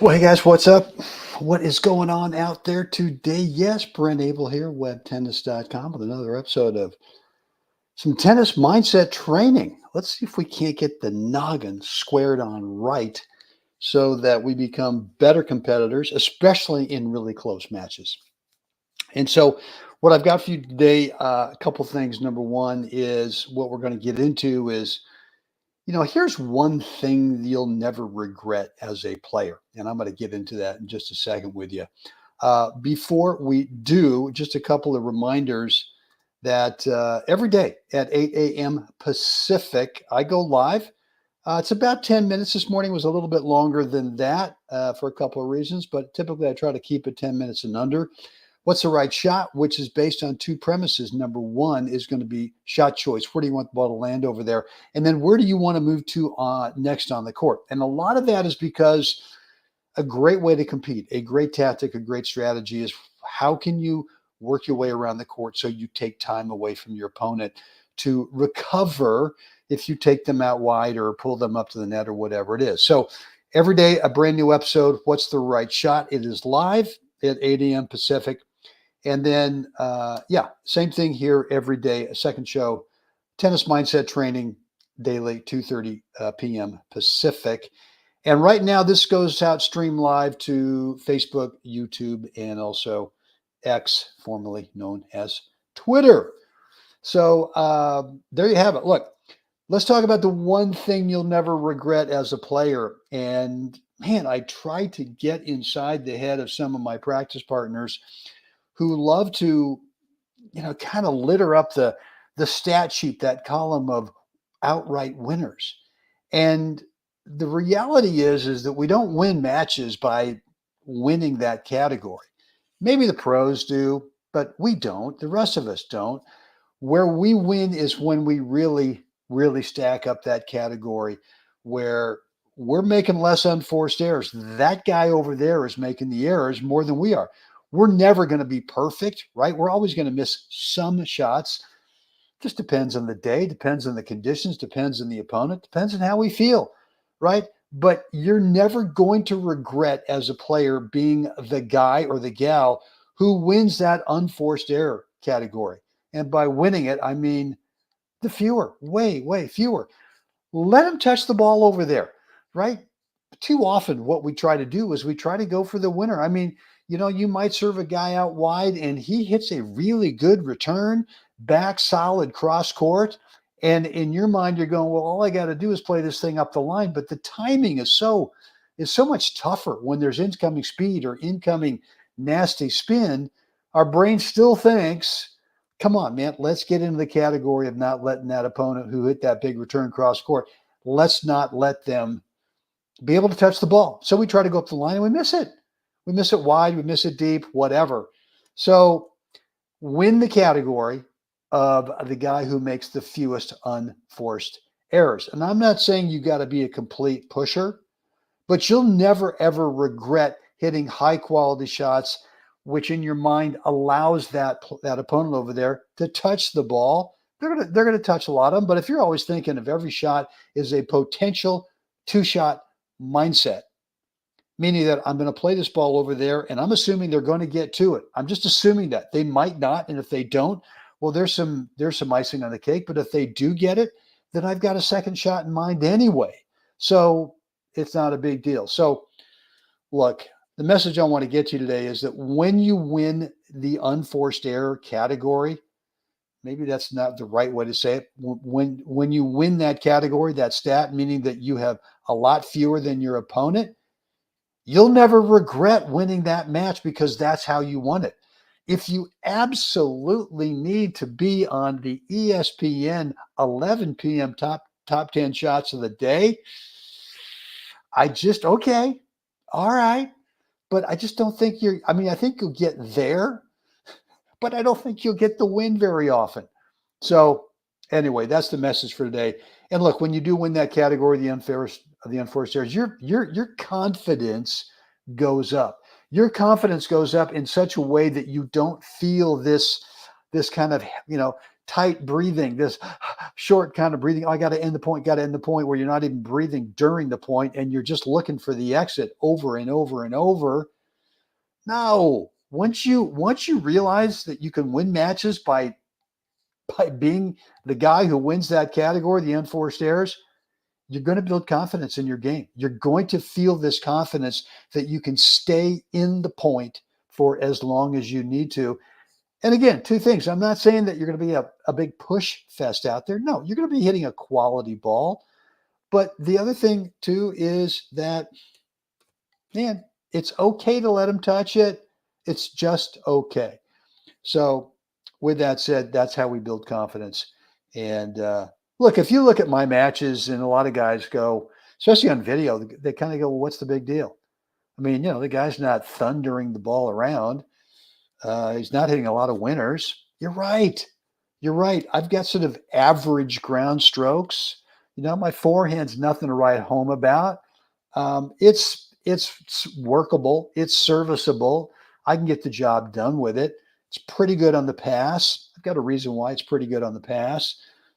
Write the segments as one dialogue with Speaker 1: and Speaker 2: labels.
Speaker 1: Well, hey guys, what's up? What is going on out there today? Yes, Brent Abel here, webtennis.com, with another episode of some tennis mindset training. Let's see if we can't get the noggin squared on right so that we become better competitors, especially in really close matches. And so, what I've got for you today, a couple things. Number one is what we're going to get into is here's one thing you'll never regret as a player. And I'm going to get into that in just a second with you. Before we do, just a couple of reminders that every day at 8 a.m. Pacific, I go live. It's about 10 minutes. This morning was a little bit longer than that for a couple of reasons, but typically I try to keep it 10 minutes and under. What's the right shot, which is based on two premises. Number one is going to be shot choice. Where do you want the ball to land over there? And then where do you want to move to next on the court? And a lot of that is because a great way to compete, a great tactic, a great strategy is how can you work your way around the court so you take time away from your opponent to recover if you take them out wide or pull them up to the net or whatever it is. So every day, a brand new episode. What's the right shot? It is live at 8 a.m. Pacific. And then, same thing here every day, a second show, tennis mindset training daily, 2:30 p.m. Pacific. And right now, this goes out stream live to Facebook, YouTube, and also X, formerly known as Twitter. So there you have it. Look, let's talk about the one thing you'll never regret as a player. And man, I try to get inside the head of some of my practice partners who love to, kind of litter up the stat sheet, that column of outright winners. And the reality is that we don't win matches by winning that category. Maybe the pros do, but we don't. The rest of us don't. Where we win is when we really, really stack up that category where we're making less unforced errors. That guy over there is making the errors more than we are. We're never going to be perfect, right? We're always going to miss some shots. Just depends on the day, depends on the conditions, depends on the opponent, depends on how we feel, right? But you're never going to regret as a player being the guy or the gal who wins that unforced error category. And by winning it, I mean the fewer, way, way fewer. Let them touch the ball over there, right? Too often, what we try to do is we try to go for the winner. I mean, you might serve a guy out wide and he hits a really good return, back solid cross court. And in your mind, you're going, well, all I got to do is play this thing up the line. But the timing is so much tougher when there's incoming speed or incoming nasty spin. Our brain still thinks, come on, man, let's get into the category of not letting that opponent who hit that big return cross court. Let's not let them be able to touch the ball. So we try to go up the line and we miss it. We miss it wide, we miss it deep, whatever. So win the category of the guy who makes the fewest unforced errors. And I'm not saying you got to be a complete pusher, but you'll never, ever regret hitting high quality shots, which in your mind allows that opponent over there to touch the ball. They're gonna touch a lot of them, but if you're always thinking of every shot is a potential two-shot mindset, meaning that I'm going to play this ball over there and I'm assuming they're going to get to it. I'm just assuming that they might not. And if they don't, well, there's some icing on the cake. But if they do get it, then I've got a second shot in mind anyway. So it's not a big deal. So look, the message I want to get to today is that when you win the unforced error category, maybe that's not the right way to say it. When you win that category, that stat, meaning that you have a lot fewer than your opponent, you'll never regret winning that match because that's how you won it. If you absolutely need to be on the ESPN 11 p.m. top 10 shots of the day, okay, all right. But I just don't think I think you'll get there, but I don't think you'll get the win very often. So anyway, that's the message for today. And look, when you do win that category, the unforced errors, your confidence goes up. Your confidence goes up in such a way that you don't feel this kind of, tight breathing, this short kind of breathing. Oh, I got to end the point, got to end the point, where you're not even breathing during the point and you're just looking for the exit over and over and over. No, once you realize that you can win matches by being the guy who wins that category, the unforced errors, you're going to build confidence in your game. You're going to feel this confidence that you can stay in the point for as long as you need to. And again, two things. I'm not saying that you're going to be a big push fest out there. No, you're going to be hitting a quality ball. But the other thing, too, is that, man, it's okay to let them touch it. It's just okay. So, with that said, that's how we build confidence. And look, if you look at my matches, and a lot of guys go, especially on video, they kind of go, well, what's the big deal? I mean, the guy's not thundering the ball around. He's not hitting a lot of winners. You're right. You're right. I've got sort of average ground strokes. My forehand's nothing to write home about. It's workable. It's serviceable. I can get the job done with it. It's pretty good on the pass. I've got a reason why it's pretty good on the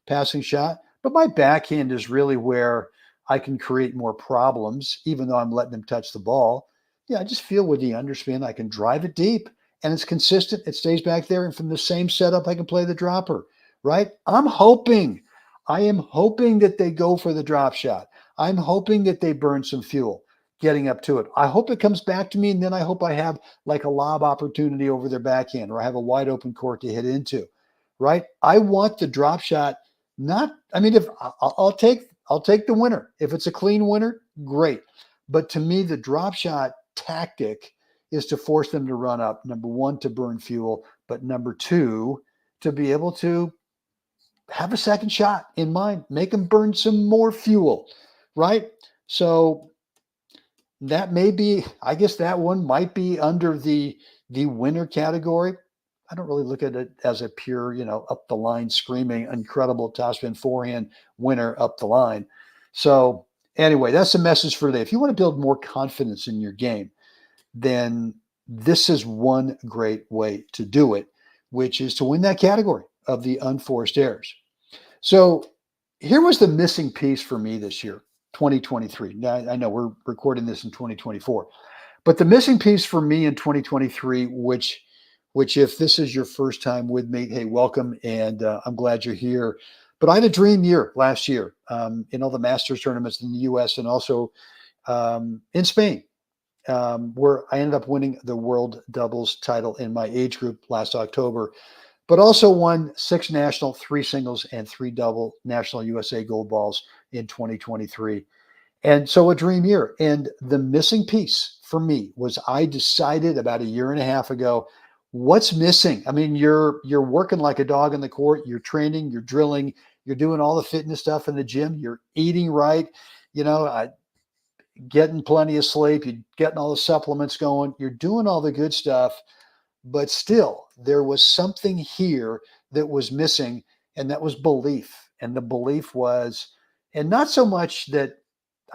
Speaker 1: passing shot. But my backhand is really where I can create more problems, even though I'm letting them touch the ball. Yeah, I just feel with the underspin, I can drive it deep, and it's consistent. It stays back there, and from the same setup, I can play the dropper, right? I am hoping that they go for the drop shot. I'm hoping that they burn some fuel getting up to it. I hope it comes back to me, and then I hope I have like a lob opportunity over their backhand, or I have a wide open court to hit into, right? I want the drop shot. If I'll take the winner. If it's a clean winner, great. But to me, the drop shot tactic is to force them to run up. Number one, to burn fuel, but number two, to be able to have a second shot in mind, make them burn some more fuel, right? So that may be, I guess that one might be under the winner category. I don't really look at it as a pure, up the line screaming, incredible topspin forehand winner up the line. So anyway, that's the message for today. If you want to build more confidence in your game, then this is one great way to do it, which is to win that category of the unforced errors. So here was the missing piece for me this year, 2023. Now, I know we're recording this in 2024, but the missing piece for me in 2023, which if this is your first time with me, hey, welcome, and I'm glad you're here. But I had a dream year last year in all the Masters tournaments in the U.S. and also in Spain, where I ended up winning the World Doubles title in my age group last October, but also won 6 national, 3 singles, and 3 double national USA gold balls in 2023. And so a dream year. And the missing piece for me was I decided about a year and a half ago, what's missing? I mean, you're working like a dog in the court. You're training, you're drilling, you're doing all the fitness stuff in the gym. You're eating right, getting plenty of sleep. You're getting all the supplements going. You're doing all the good stuff. But still, there was something here that was missing, and that was belief. And the belief was, and not so much that,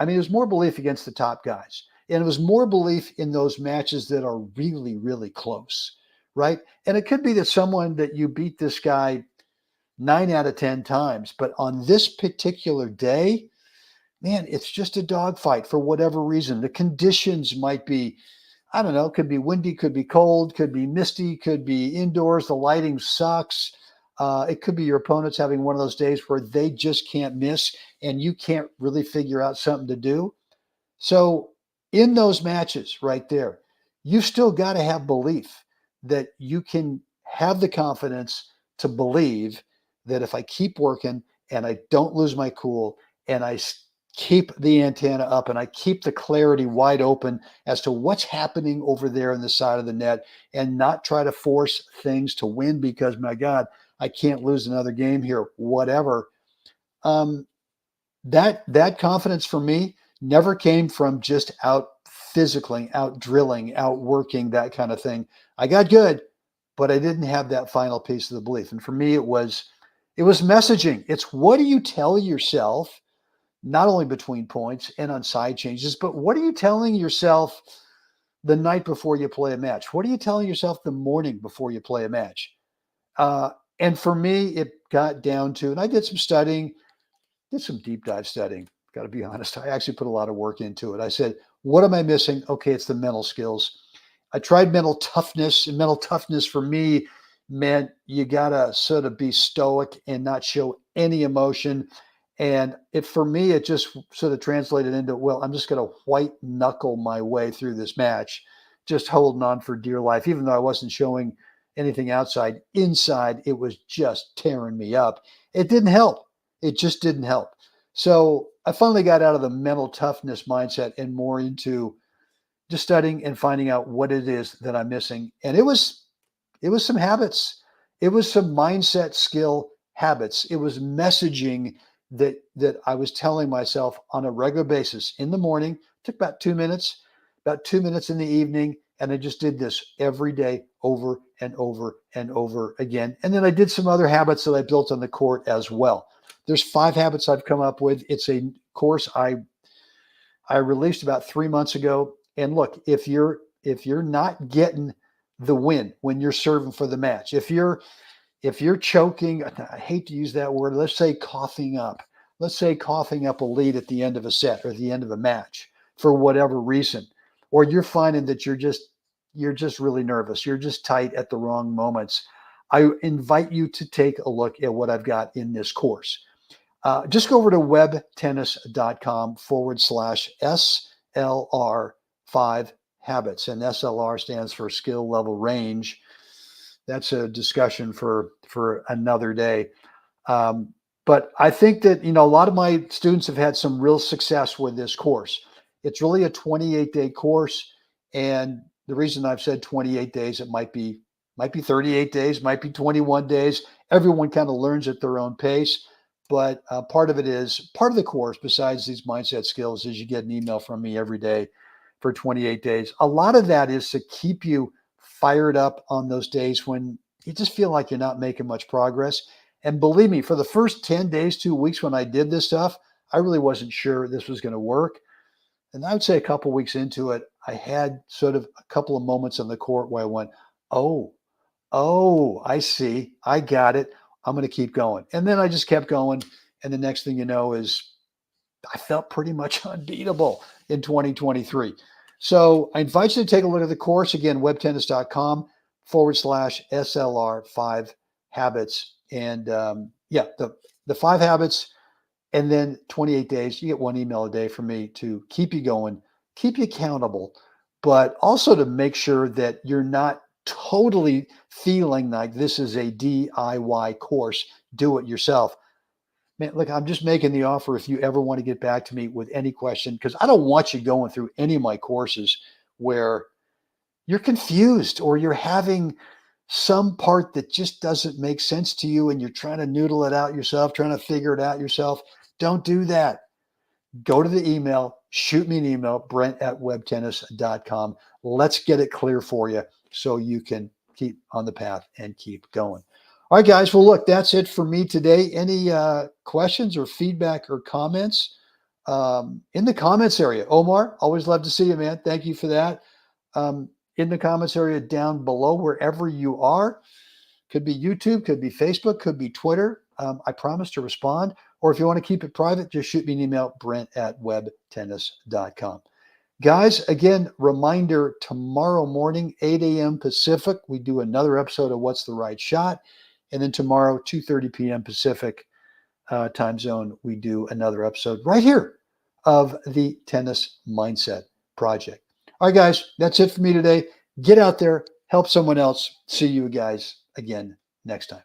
Speaker 1: it was more belief against the top guys. And it was more belief in those matches that are really, really close, right? And it could be that someone that you beat this guy 9 out of 10 times, but on this particular day, man, it's just a dogfight for whatever reason. The conditions might be, I don't know, could be windy, could be cold, could be misty, could be indoors. The lighting sucks. It could be your opponent's having one of those days where they just can't miss and you can't really figure out something to do. So in those matches right there, you've still got to have belief that you can have the confidence to believe that if I keep working and I don't lose my cool and I keep the antenna up and I keep the clarity wide open as to what's happening over there on the side of the net and not try to force things to win because, my God, I can't lose another game here, whatever. That confidence for me never came from just out physically, out drilling, out working, that kind of thing. I got good, but I didn't have that final piece of the belief. And for me, it was messaging. It's what do you tell yourself, not only between points and on side changes, but what are you telling yourself the night before you play a match? What are you telling yourself the morning before you play a match? And for me, it got down to, and I did some studying, did some deep dive studying. Got to be honest. I actually put a lot of work into it. I said, what am I missing? Okay, it's the mental skills. I tried mental toughness, and mental toughness for me meant you got to sort of be stoic and not show any emotion. And for me, it just sort of translated into, well, I'm just going to white knuckle my way through this match, just holding on for dear life, even though I wasn't showing anything outside. Inside, it was just tearing me up. It didn't help. It just didn't help. So I finally got out of the mental toughness mindset and more into just studying and finding out what it is that I'm missing. And it was some habits. It was some mindset skill habits. It was messaging that I was telling myself on a regular basis in the morning. It took about 2 minutes, about 2 minutes in the evening. And I just did this every day over and over and over again. And then I did some other habits that I built on the court as well. There's 5 habits I've come up with. It's a course I released about 3 months ago. And look, if you're not getting the win when you're serving for the match, if you're choking, I hate to use that word, let's say coughing up a lead at the end of a set or the end of a match for whatever reason, or you're finding that you're just really nervous, you're just tight at the wrong moments, I invite you to take a look at what I've got in this course. Just go over to webtennis.com/SLR5 habits. And SLR stands for skill level range. That's a discussion for another day. But I think that, a lot of my students have had some real success with this course. It's really a 28-day course. And the reason I've said 28 days, it might be 38 days, might be 21 days. Everyone kind of learns at their own pace. But part of the course, besides these mindset skills, is you get an email from me every day for 28 days. A lot of that is to keep you fired up on those days when you just feel like you're not making much progress. And believe me, for the first 10 days, 2 weeks when I did this stuff, I really wasn't sure this was going to work. And I would say a couple weeks into it, I had sort of a couple of moments on the court where I went, oh, I see. I got it. I'm going to keep going. And then I just kept going. And the next thing you know is I felt pretty much unbeatable in 2023. So I invite you to take a look at the course. Again, webtennis.com/SLR5 habits. And the 5 habits, and then 28 days, you get 1 email a day from me to keep you going, keep you accountable, but also to make sure that you're not totally feeling like this is a DIY course. Do it yourself. Man, look, I'm just making the offer if you ever want to get back to me with any question, because I don't want you going through any of my courses where you're confused or you're having some part that just doesn't make sense to you and you're trying to noodle it out yourself, trying to figure it out yourself. Don't do that. Go to the email, shoot me an email, brent@webtennis.com. Let's get it clear for you so you can keep on the path and keep going. All right, guys. Well, look, that's it for me today. Any questions or feedback or comments in the comments area? Omar, always love to see you, man. Thank you for that. In the comments area down below, wherever you are. Could be YouTube, could be Facebook, could be Twitter. I promise to respond. Or if you want to keep it private, just shoot me an email, brent@webtennis.com. Guys, again, reminder, tomorrow morning, 8 a.m. Pacific, we do another episode of What's the Right Shot. And then tomorrow, 2:30 p.m. Pacific time zone, we do another episode right here of the Tennis Mindset Project. All right, guys, that's it for me today. Get out there, help someone else. See you guys again next time.